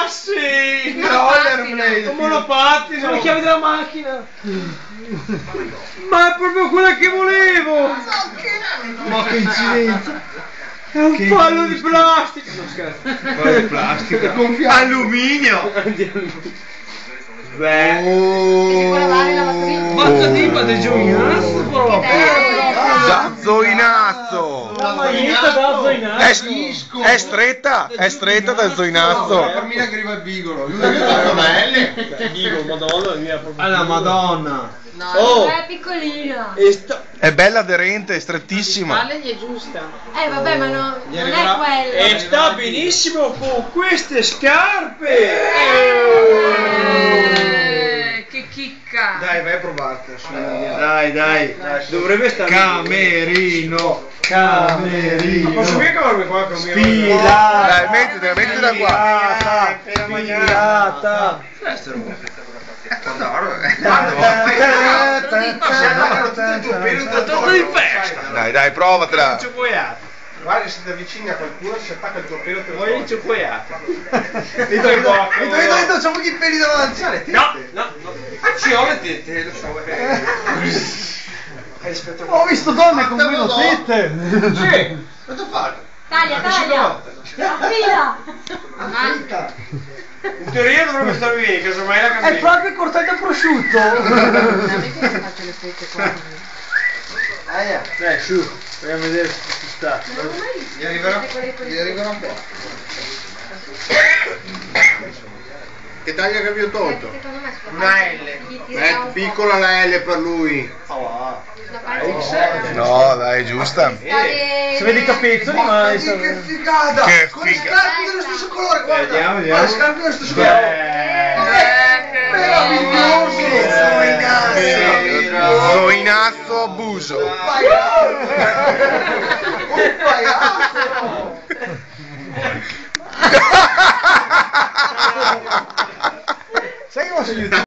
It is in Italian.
Assi! Un monopattino! Le chiavi della macchina! Ma è proprio quella che volevo! Ma che incidenza! È un pallo di plastica! Non scherzo! Pallo di plastica! Alluminio! Devi lavare la lavatrice. Basta di ma del giovinazzo proprio! Da zoinazzo! La maglietta da zoinazzo! È stretta da zoinazzo! Per me che arriva il bigolo! Dico, madonna mia, proprio. Alla madonna! No, Oh. è piccolina. È bella aderente, è strettissima! Gli è giusta. Vabbè, ma non è quella. E sta benissimo con queste scarpe! Che chicca. Dai, vai a provarti. Dai, dovrebbe stare. Camerino! Ma posso mica cavarmi qua con mio? Spilata! Dai, mettila qua! Spilata! Torno di festa! Dai, provatela! Guarda, se ti avvicini a qualcuno si attacca il tuo pelo per Voglio il cioccoiato! Vedo, c'ho pochi peli davanti. No! Azione, te, lo so. Ho visto donne con meno tette. Sì! Cosa fare? Taglia. Affila. In teoria dovrebbe stare bene, casomai la È cammino. proprio il cortello prosciutto. Dai, su, vogliamo vedere se ci sta. Gli arriverà un po'. Che taglia che vi ho tolto? Secondo me Una L. È piccola la L per lui. No, dai, giusta! Se vedi i capezzoli, ma Che figata! Che Con le figa. scarpe dello stesso colore, guarda! Vediamo. Guarda, le scarpe dello stesso colore! Meraviglioso! Zoinazzo abuso! Un pagliaccio! Sai che posso aiutare?